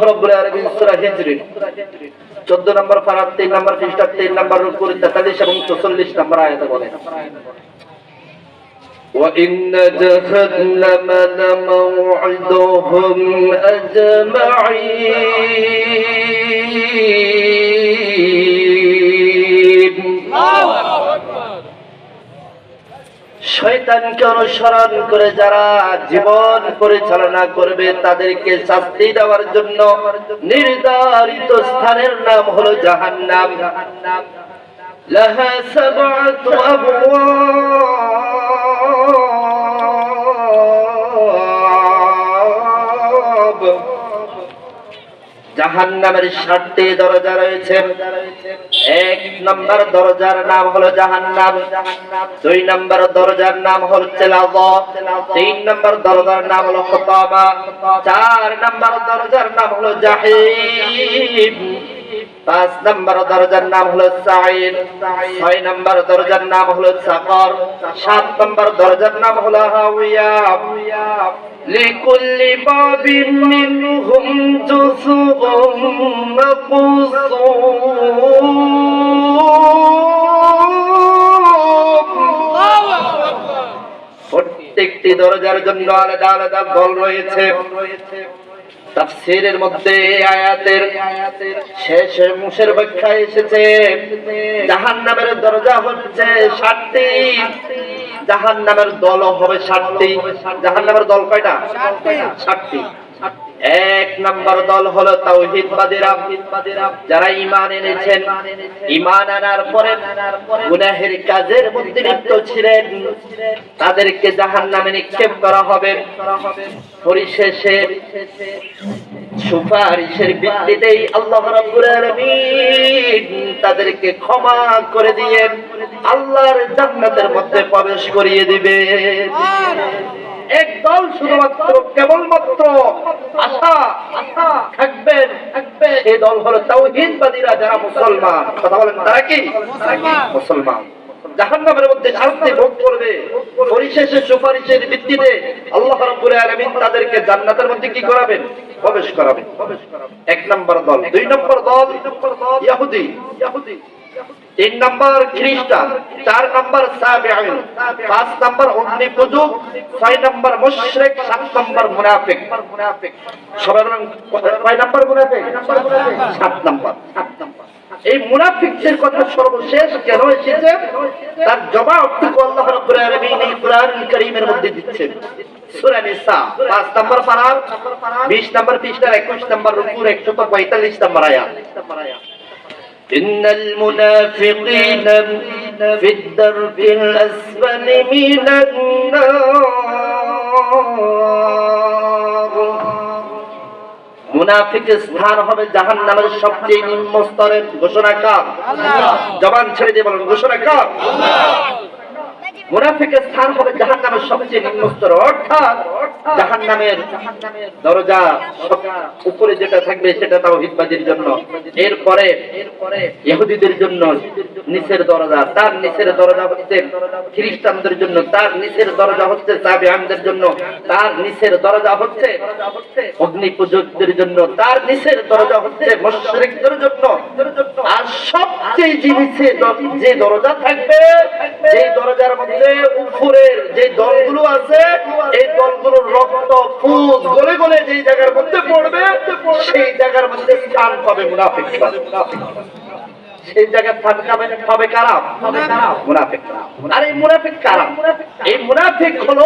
রাব্বুল আলামিন সূরা হিজর 14 নম্বর পারা 3 নম্বর পৃষ্ঠা 3 নম্বর রুকু 43 এবং 44 নম্বর আয়াতে বলেন وَإِنَّ جَهَنَّمَ لَمَوْعِدُهُمْ أَجْمَعِينَ শয়তানকে অনুসরণ করে যারা জীবন পরিচালনা করবে তাদেরকে শাস্তি দেওয়ার জন্য নির্ধারিত স্থানের নাম হলো জাহান্নাম লাহা সাবআতু আবওয়াব জাহান্নামের 7টি দরজা রয়েছে এক নম্বর দরজার নাম হলো জাহান্নাম 2 নম্বর দরজার নাম হচ্ছে লাযা 3 নম্বর দরজার নাম হলো হুতামা 4 নম্বর দরজার নাম হলো জাহিম 5 নম্বর দরজার নাম হলো সাঈর 6 নম্বর দরজার নাম হলো সাকর 7 নম্বর দরজার নাম হলো হাওয়া لكل باب منهم جزء مقسوم প্রত্যেকটি দরজার জন্য আলাদা আলাদা দল রয়েছে তাফসীরের মধ্যে আয়াতের শেষ অংশের ব্যাখ্যা এসেছে জাহান্নামের দরজা হচ্ছে 7টি জাহান্নামের দল হবে 7টি জাহান্নামের দল কয়টা 7টি এক নম্বর দল হলো তাওহীদবাদীরা যারা ঈমান এনেছেন ঈমান আনার পরে গুনাহের কাজের মধ্যে লিপ্ত ছিলেন তাদেরকে জাহান্নামে নিক্ষেপ করা হবে পরিশেষে সুপারিশের ভিত্তিতেই আল্লাহ রাব্বুল আলামিন তাদেরকে ক্ষমা করে দিয়ে আল্লাহর জান্নাতের মধ্যে প্রবেশ করিয়ে দিবে একদল শুধুমাত্র কেবলমাত্র আশা থাকবেন এই দল হলো তাওহীদবাদীরা যারা মুসলমান কথা বলেন তারা কি মুসলমান জাহান্নামের মধ্যে শাস্তি ভোগ করবে পরিশেষে সুপারিশের ভিত্তিতে আল্লাহ রাব্বুল আলামিন তাদেরকে জান্নাতের মধ্যে কি করাবেন প্রবেশ করাবেন এক নম্বর দল 2 নম্বর দল ইহুদি 3 নম্বর খ্রিস্টান 4 নম্বর সাবিঈন 5 নম্বর অগ্নি পূজক 6 নম্বর মুশরিক 7 নম্বর মুনাফিক সবাই বলেন কয় নম্বর মুনাফিক 7 নম্বর এই মুনাফিকদের কথা সর্বশেষ কেন এসেছে তার জবাবটুকু আল্লাহ রাব্বুল আলামিন এই কোরআন কারীমের মধ্যে দিচ্ছেন সূরা নিসা 5 নম্বর পারা 20 নম্বর পৃষ্ঠার 21 নম্বর রুকুর 145 নম্বর আয়াত إن المنافقين في الدرك الأسفل من النار মুনাফিকের স্থান হবে জাহান্নামের সবচেয়ে নিম্ন স্তরের ঘোষণাকার আল্লাহ জবান ছেড়ে দিয়ে বলেন ঘোষণাকার আল্লাহ মুনাফিকের স্থান হবে জাহান্নামের সবচেয়ে নিম্ন স্তর অর্থাৎ জাহান্নামের দরজা উপরে যেটা থাকবে সেটা তাওহীদবাদীর জন্য এরপরে ইহুদিদের জন্য নিচের দরজা তার নিচের দরজা হচ্ছে খ্রিস্টানদের জন্য তার নিচের দরজা হচ্ছে সাবিঈনদের জন্য তার নিচের দরজা হচ্ছে অগ্নি পূজকদের জন্য তার নিচের দরজা হচ্ছে মুশরিকদের জন্য আর সবচেয়ে নিচে যে দরজা থাকবে যে দরজার মধ্যে উপরের যে দলগুলো আছে এই দলগুলোর রক্ত ফুস গলে গলে যে জায়গার মধ্যে পড়বে সেই জায়গার মধ্যে স্থান পাবে মুনাফিক সেই জায়গা পাবে কারা মুনাফিক আর এই মুনাফিক কারা এই মুনাফিক হলো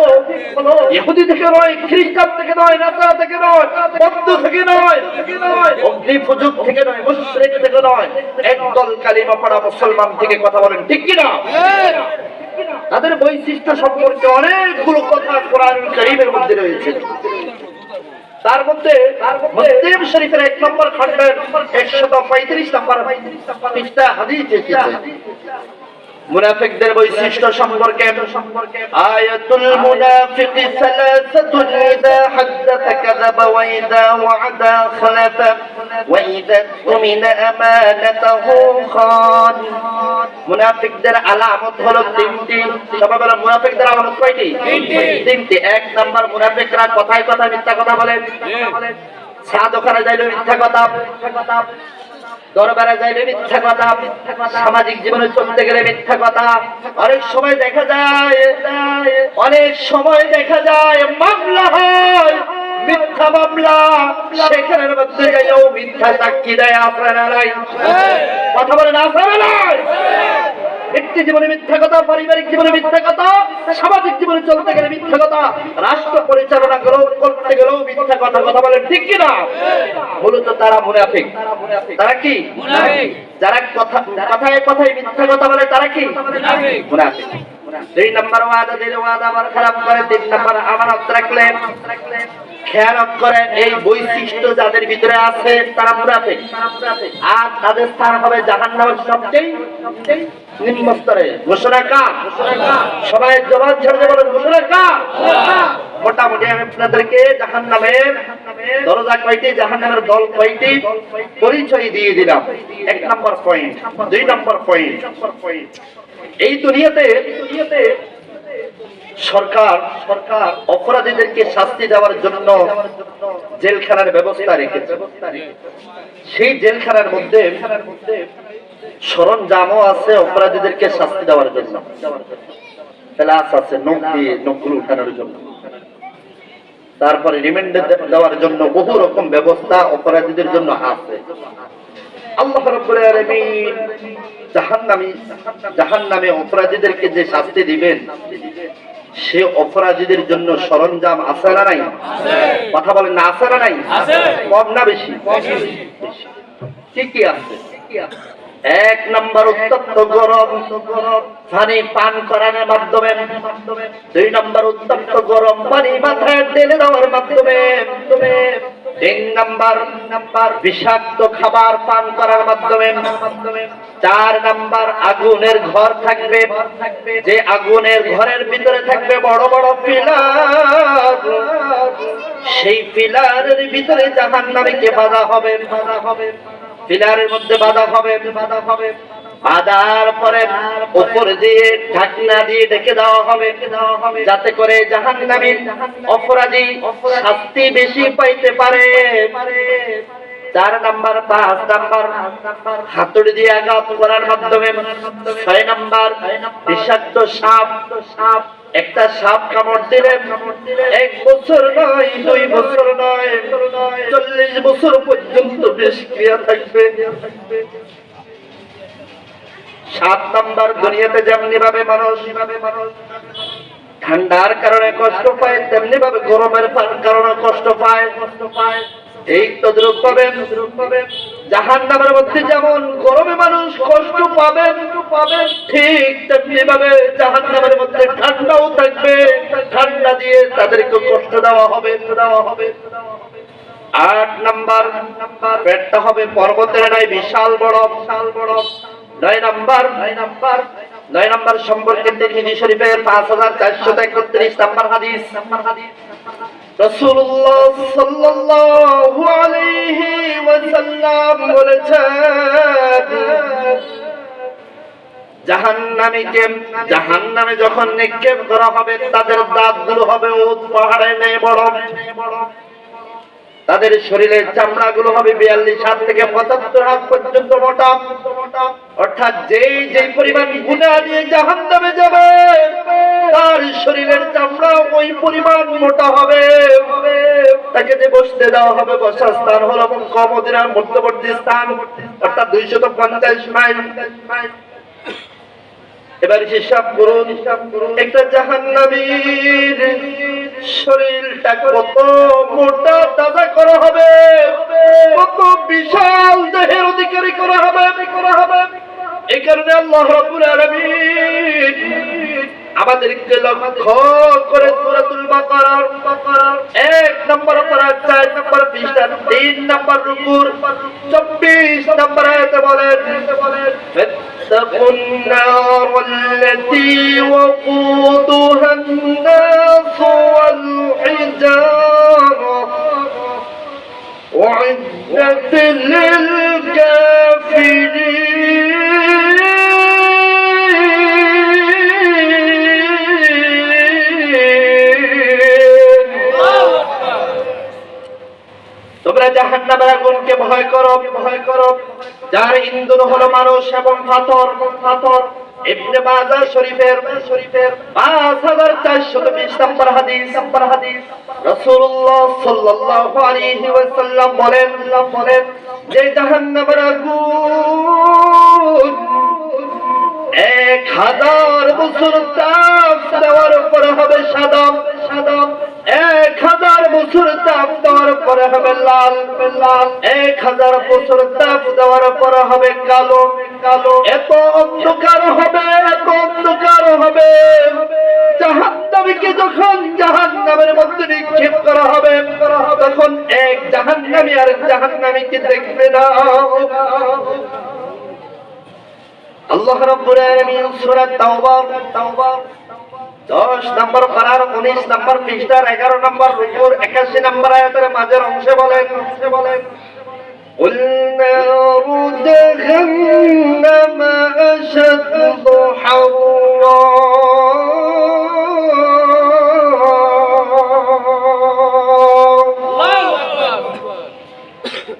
ইহুদি থেকে নয় খ্রিস্টান থেকে নয় নাসারা থেকে নয় বৌদ্ধ থেকে নয় অগ্নি পূজক থেকে নয় মুশরিক থেকে নয় একদল কালিমা পড়া মুসলমান থেকে কথা বলেন ঠিক কি না তাদের বৈশিষ্ট্য সম্পর্কে অনেকগুলো কথা কোরআনুল কারীমের মধ্যে রয়েছে তার মধ্যে মুসলিম শরীফের 1 নম্বর খণ্ডের 135 নম্বর পৃষ্ঠা হাদিস এসেছে মুনাফিকদের বৈশিষ্ট্য সম্পর্কে আয়াতুল মুনাফিকি সালাসাতুন ইযা হাদাথা কাযাবা ওয়া ইযা ওয়া'দা খালাফা ওয়া ইযা তুমিনা আমানাতাহু খান মুনাফিকদের আলামত হলো 3টি সবাই বলেন মুনাফিকদের আলামত কয়টি 3টি 1 নাম্বার মুনাফিকরা কথায় কথায় মিথ্যা কথা বলে চা দোকানে যাইলে মিথ্যা কথা, দরবারে যাইলে মিথ্যা কথা, সামাজিক জীবনে চলতে গেলে মিথ্যা কথা। অনেক সময় দেখা যায়, মামলা হয়, মিথ্যা মামলা, সেখানের মধ্যে যাইও মিথ্যা সাক্ষী দেয়। আপনারা নাই কথা বলেন, আপনারা নাই? ব্যক্তি জীবনে মিথ্যা কথা, পারিবারিক জীবনে মিথ্যা কথা, সামাজিক জীবনে চলতে গেলে মিথ্যা কথা, রাষ্ট্র পরিচালনা করতে গেলেও মিথ্যা কথা। কথা বলেন ঠিক কিনা? মূলত তারা মুনাফিক। তারা কি? যারা কথায় কথায় মিথ্যা কথা বলে তারা কি? মুনাফিক। 2 নম্বর ওয়াদা দিলে ওয়াদা আবার খারাপ করে, 3 নম্বর আমানত রাখলে খেয়ানত করে। এই বৈশিষ্ট্য যাদের ভিতরে আছে তারা মুনাফিক, আর তাদের স্থান হবে জাহান্নামের সবচেয়ে নিম্ন স্তরে। ঘোষণা কার? সবাই জবান ছেড়ে বলেন ঘোষণা কার? মোটামুটি আমি আপনাদেরকে জাহান্নামের দরজা কয়টি, জাহান্নামের দল কয়টি পরিচয় দিয়ে দিলাম। 1 নম্বর পয়েন্ট। 2 নম্বর পয়েন্ট, এই দুনিয়াতে সরকার অপরাধীদেরকে শাস্তি দেওয়ার জন্য জেলখানার ব্যবস্থা রেখেছে। সেই জেলখানার মধ্যে সরঞ্জামও আছে অপরাধীদেরকে শাস্তি দেওয়ার জন্য। প্লাস আছে নখগুলো উঠানোর জন্য, তারপরে রিমান্ডে দেওয়ার জন্য বহু রকম ব্যবস্থা অপরাধীদের জন্য আছে। আল্লাহ রাব্বুল আলামিন জাহান্নামে অপরাধীদেরকে যে শাস্তি দিবেন, সে অপরাধীদের জন্য সরঞ্জাম আছে না নাই? কথা বলেন না, আছে না নাই? কম না বেশি? কি আছে? 1 নম্বর উত্তপ্ত গরম পানি পান করানোর মাধ্যমে, 2 নম্বর উত্তপ্ত গরম পানি মাথায় ঢেলে দেওয়ার মাধ্যমে, 3 নম্বর বিষাক্ত খাবার পান করার মাধ্যমে, 4 নম্বর আগুনের ঘর থাকবে, যে আগুনের ঘরের ভিতরে থাকবে বড় বড় পিলার, সেই পিলারের ভিতরে জাহান্নামীকে বাঁধা হবে। পিলারের মধ্যে বাঁধা হবে, বাঁধার পরে উপর দিয়ে ঢাকনা দিয়ে ঢেকে দেওয়া হবে, যাতে করে জাহান্নামীর অপরাধী শাস্তি বেশি পাইতে পারে। 4 নম্বর 5 নম্বর হাতুড়ি দিয়ে আঘাত করার মাধ্যমে, 6 নম্বর বিষাক্ত সাপ। একটা সাপ কামড় দিলে 1 বছর নয়, 2 বছর নয়, 40 বছর পর্যন্ত বিষক্রিয়া থাকবে। 7 নম্বর দুনিয়াতে যেমনি ভাবে মানুষ ঠান্ডার কারণে কষ্ট পায়, তেমনি ভাবে গরমের কারণে কষ্ট পায়। এই তদ্রূপ ভাবে জাহান্নামের মধ্যে যেমন গরমে মানুষ কষ্ট পাবে, ঠিক তেমনি ভাবে জাহান্নামের মধ্যে ঠান্ডাও থাকবে। ঠান্ডা দিয়ে তাদেরকে কষ্ট দেওয়া হবে। 8 নম্বর পেটটা হবে পর্বতের ন্যায় বিশাল বড়। 9 নম্বর সম্পর্কে তিরমিজি শরীফের 5431 নম্বর হাদিস, রাসূলুল্লাহ সাল্লাল্লাহু আলাইহি ওয়াসাল্লাম বলেছেন, জাহান্নামে যখন নিক্ষেপ করা হবে, তাদের দাঁতগুলো হবে উট পাহাড়ের ন্যায় বড়। তাদের শরীরের চামড়াগুলো হবে 42 হাত থেকে 75 হাত পর্যন্ত মোটা। অর্থাৎ যেই পরিমাণ গুনাহ দিয়ে জাহান্নামে যাবে, তার শরীরের চামড়া ওই পরিমাণ মোটা হবে। তাকে যে বসতে দেওয়া হবে, বসার স্থান হলো মক্কা মদিনার মধ্যবর্তী স্থান, অর্থাৎ 250 মাইল। এবার হিসাব করুন, একটা জাহান্নামীর শরীরটা কত মোটা তাজা করা হবে, কত বিশাল দেহের অধিকারী করা হবে। এই কারণে আল্লাহ রাব্বুল আলামিন আমাদেরকে লক্ষ্য করে সূরাতুল বাকারার 1 নম্বর পারা 4 নম্বর পৃষ্ঠা 3 নম্বর রুকুর 24 নম্বর আয়াতে বলেন, فاتقوا النار التي وقودها الناس والحجارة أعدت للكافرين। তোমরা ভয় করো যার ইন্ধন হলো মানুষ এবং পাথর। ইবনে মাজাহ শরীফের 5420 নম্বর হাদিস রাসূলুল্লাহ সাল্লাল্লাহু আলাইহি ওয়াসাল্লাম বলেন যে জাহান্নামের আগুন 1000 বছর তাপ দেওয়ার পর হবে সাদা, 1000 বছর তাপ দেওয়ার পরে হবে লাল, 1000 বছর তাপ দেওয়ার পরে হবে কালো। এত অন্ধকার হবে জাহান্নামীকে যখন জাহান্নামের মধ্যে নিক্ষেপ করা হবে তখন এক জাহান্নামী আর জাহান্নামীকে দেখবে না। আল্লাহ রাব্বুল আলামিন সূরা তাওবা 10 নম্বর পারার 19 নম্বর পৃষ্ঠার 11 নম্বর রুকুর 81 নম্বর আয়াতের মাঝের অংশে বলেন قُلْ نَارُ جَهَنَّمَ أَشَدُّ حَرًّا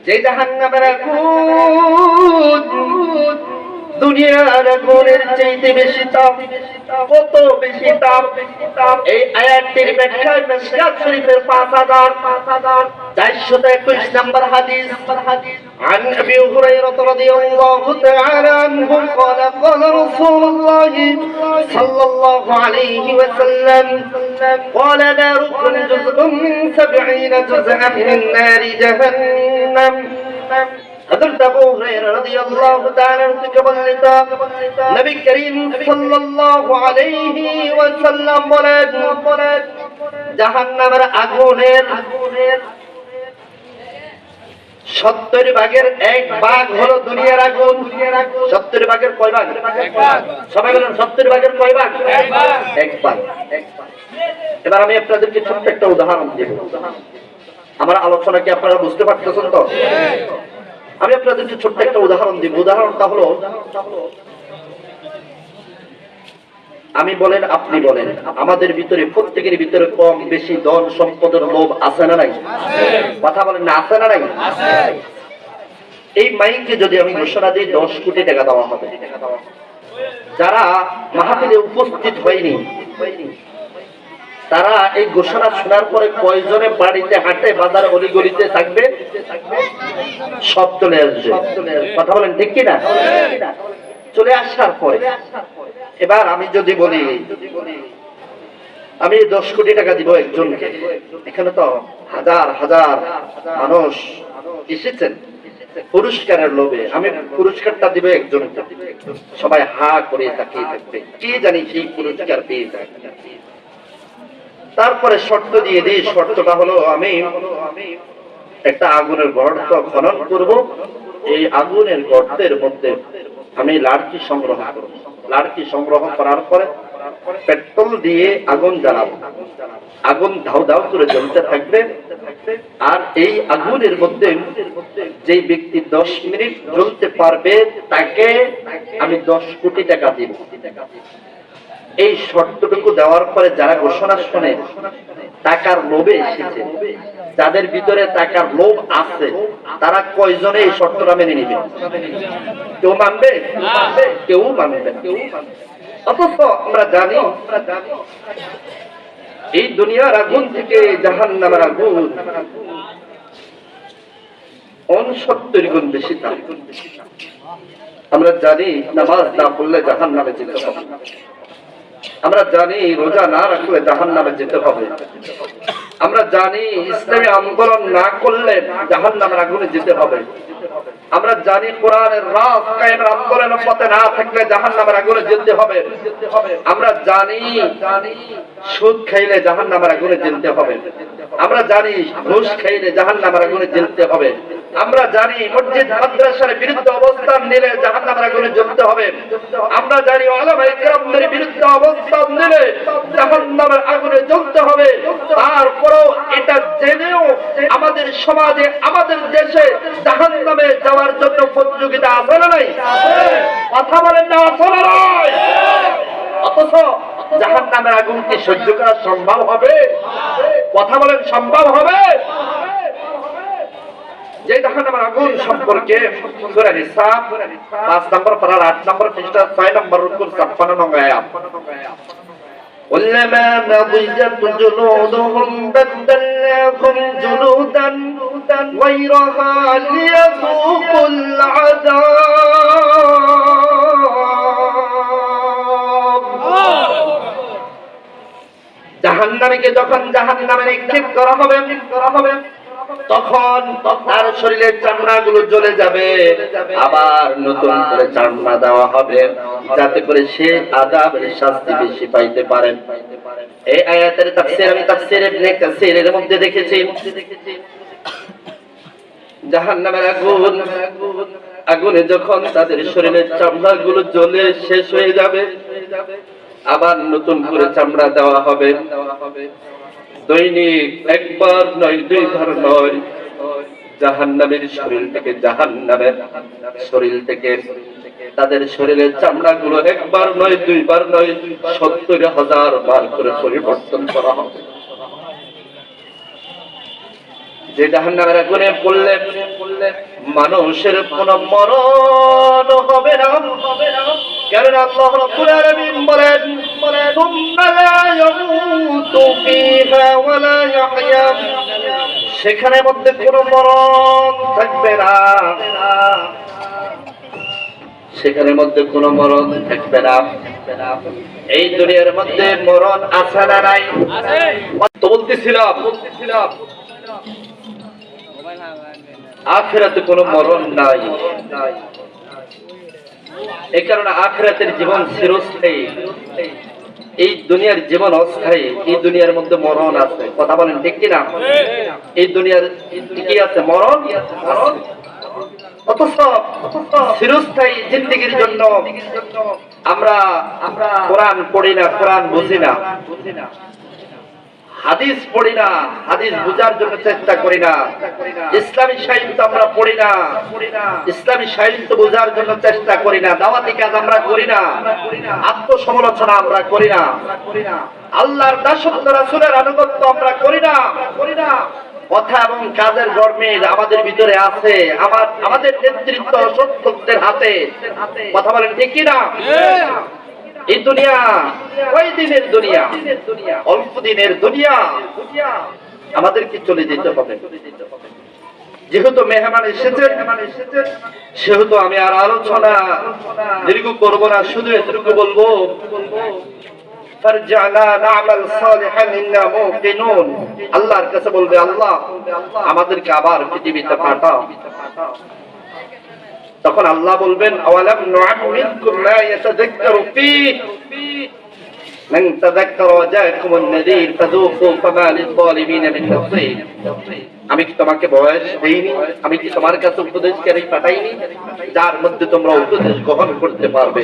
যে জাহান্নামের আগুন দুনিয়ার আগুনের চাইতে বেশি তাপ, কত বেশি তাপ। এই আয়াতটির ব্যাখ্যায় মিশকাত শরীফের 5421 নম্বর হাদিস عن أبي هريرة رضي الله تعالى عنه قال قال رسول الله صلى الله عليه وسلم قال ناركم جزء من 70 جزءا من نار جهنم حضرت ابو هريرة رضي الله تعالى عنه বর্ণিত নবী করিম সাল্লাল্লাহু আলাইহি ওয়াসাল্লাম বলেন জাহান্নামের আগুনের 70 ভাগের 1 ভাগ হলো দুনিয়ার আগুন। 70 ভাগের কয় ভাগ? সবাই বলেন 70 ভাগের কয় ভাগ? 1 ভাগ। এবার আমি আপনাদেরকে ছোট্ট একটা উদাহরণ দেব। আমার আলোচনা কি আপনারা বুঝতে পারতেছেন তো? আমি আপনাদেরকে ছোট্ট একটা উদাহরণ দিব। উদাহরণটা হলো, আমি বলেন আপনি বলেন, আমাদের ভিতরে প্রত্যেকের ভিতরে কম বেশি ধন সম্পদের লোভ আছে না নাই? কথা বলেন না, আছে না নাই? এই মাইকে যদি আমি ঘোষণা দিই 10 কোটি টাকা দেওয়া হবে, যারা মাহফিলে উপস্থিত হয়নি তারা এই ঘোষণা শোনার পরে কয়জনে বাড়িতে হাটে বাজারে অলিগলিতে থাকবে? সব চলে আসবে। কথা বলেন ঠিক কিনা? চলে আসার পরে এবার আমি যদি বলি আমি 10 কোটি টাকা দিব একজনকে, এখানে তো হাজার হাজার মানুষ এসেছেন পুরস্কারের লোভে, আমি পুরস্কারটা দিব একজনকে, সবাই হা করে তাকিয়ে থাকবে, কে জানি সেই পুরস্কার পেয়ে যায়। তারপরে শর্ত দিয়ে দিই, শর্তটা হলো আমি একটা আগুনের গর্ত খনন করব, এই আগুনের গর্তের মধ্যে আমি লাড়কি সংগ্রহ করব, লাড়কি সংগ্রহ করার পরে পেট্রোল দিয়ে আগুন জ্বালাবো, আগুন ধাউ ধাউ করে জ্বলতে থাকবে। আর এই আগুনের মধ্যে যেই ব্যক্তি 10 মিনিট জ্বলতে পারবে তাকে আমি 10 কোটি টাকা দিব। এই শর্তটুকু দেওয়ার পরে যারা ঘোষণা শুনে টাকার লোভে এসেছে, যাদের ভিতরে টাকার লোভ আছে, তারা কয়জনে এই শর্তটা মেনে নিবে? কেউ মানবে? কেউ মানবে না। অথচ আমরা জানি এই দুনিয়ার আগুন থেকে জাহান্নামের আগুন 69 গুণ বেশি দাম। আমরা জানি নামাজ না পড়লে জাহান্নামে যেতে হবে, আমরা জানি রোজা না রাখলে জাহান্নামে যেতে হবে, আমরা জানি ইসলামী আন্দোলন না করলে জাহান্নামের আগুনে যেতে হবে, আমরা জানি কোরআনের রাজ কায়েমের আন্দোলনের পথে না থাকলে জাহান্নামের আগুনে যেতে হবে, আমরা জানি সুদ খাইলে জাহান্নামের আগুনে যেতে হবে, আমরা জানি ঘুষ খাইলে জাহান্নামের আগুনে যেতে হবে, আমরা জানি মসজিদ মাদ্রাসার বিরুদ্ধে অবস্থান নিলে জাহান্নামের আগুনে জ্বলতে হবে, আমরা জানি উলামায়ে কেরামদের বিরুদ্ধে অবস্থান নিলে জাহান্নামের আগুনে জ্বলতে হবে। তারপরেও এটা জেনেও আমাদের সমাজে আমাদের দেশে জাহান্নামে যাওয়ার জন্য প্রতিযোগিতা আছে না নাই? কথা বলেন না, আছে না নাই? অথচ জাহান্নামের আগুন কি সহ্য করা সম্ভব হবে? কথা বলেন, সম্ভব হবে? যে জাহান্নামের আগুন সম্পর্কে সূরা নিসা 5 নম্বর পারা 8 নম্বর পৃষ্ঠা 6 নম্বর রুকু 56 নম্বর আয়াত كلما نضجت جلودهم بدلناهم جلودا غيرها ليذوقوا العذاب জাহান্নামীকে যখন জাহান্নামে নিক্ষেপ করা হবে তখন তার শরীরের চামড়াগুলো জ্বলে যাবে, আবার নতুন করে চামড়া দেওয়া হবে যাতে করে সে আযাবের শাস্তি বেশি পাইতে পারে। এই আয়াতের তাফসীর আমি তাফসীর ইবনে কাসীরের মধ্যে দেখেছি, জাহান্নামের আগুনে যখন তাদের শরীরের চামড়াগুলো জ্বলে শেষ হয়ে যাবে, আবার নতুন করে চামড়া দেওয়া হবে। দৈনিক একবার নয়, দুইবার নয়, জাহান্নামের শরীর থেকে তাদের শরীরের চামড়াগুলো একবার নয়, দুইবার নয়, 70,000 বার করে পরিবর্তন করা হবে। যে জাহান্নামের আগুনে পড়লে মানুষের কোনো মরণ হবে না, কারণ আল্লাহ রাব্বুল আলামিন বলেন তুম্মা লা ইয়ামুতু ফীহা ওয়া লা ইয়াহইয়া, সেখানে মধ্যে কোনো মরণ থাকবে না, সেখানের মধ্যে কোনো মরণ থাকবে না। এই দুনিয়ার মধ্যে মরণ আছে না নাই? তো বলতেছিলাম আখিরাতে কোনো মরণ নাই, এই কারণে আখিরাতের জীবন চিরস্থায়ী, এই দুনিয়ার জীবন অস্থায়ী। এই দুনিয়ার মধ্যে মরণ আছে, কথা বলেন ঠিক কিনা? এই দুনিয়ার কি আছে? মরণ। অথচ চিরস্থায়ী জিন্দেগির জন্য আমরা কোরআন পড়ি না, কোরআন বুঝি না, হাদিস পড়ি না, হাদিস বুঝার জন্য চেষ্টা করি না, ইসলামী সাহিত্য আমরা পড়ি না, ইসলামী সাহিত্য বোঝার জন্য চেষ্টা করি না, দাওয়াতি কাজ আমরা করি না, আত্মসমালোচনা আমরা করি না, আল্লাহর দাসত্ব রাসূলের আনুগত্য আমরা করি না। কথা এবং কাজের গরমিল আমাদের ভিতরে আছে, আমাদের নেতৃত্ব সত্যদের হাতে, কথা বলেন ঠিক কিনা? এই দুনিয়া কয় দিনের দুনিয়া? অল্প দিনের দুনিয়া, আমাদেরকে চলে যেতে হবে। যেহেতু মেহমান এসেছে, সেহেতু আমি আর আলোচনা দীর্ঘ করব না, শুধু এতটুকু বলবো ফারজানা না'মাল সালিহান ইন্না মুকিনুন, আল্লাহর কাছে বলবে আল্লাহ আমাদেরকে আবার পৃথিবীতে পাঠাও। তখন আল্লাহ বলবেন আওয়ালাম নুআমিরকুম মা ইয়াতাযাক্কারু ফীহি মান তাযাক্কারা জাআকুমুন নাযীর ফাযূকু ফামা লিয-যালিমিনা মিন নাসীর। আমি কি তোমাকে বয়স দেইনি? আমি কি তোমার কাছে উপদেশকারী পাঠাইনি যার মধ্যে তোমরা উপদেশ গ্রহণ করতে পারবে?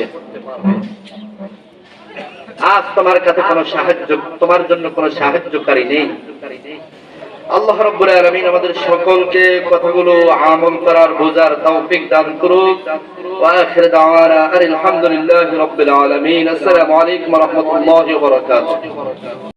আজ তোমার কাছে কোনো সাহায্য, তোমার জন্য কোনো সাহায্যকারী নেই। আল্লাহ রাব্বুল আলামিন আমাদের সকলকে কথাগুলো আমল করার, বোঝার তৌফিক দান করুক। ওয়া আখির দাওয়ানা আলহামদুলিল্লাহি রাব্বিল আলামিন। আসসালামু আলাইকুম ওয়া রাহমাতুল্লাহি ওয়া বারাকাতুহু।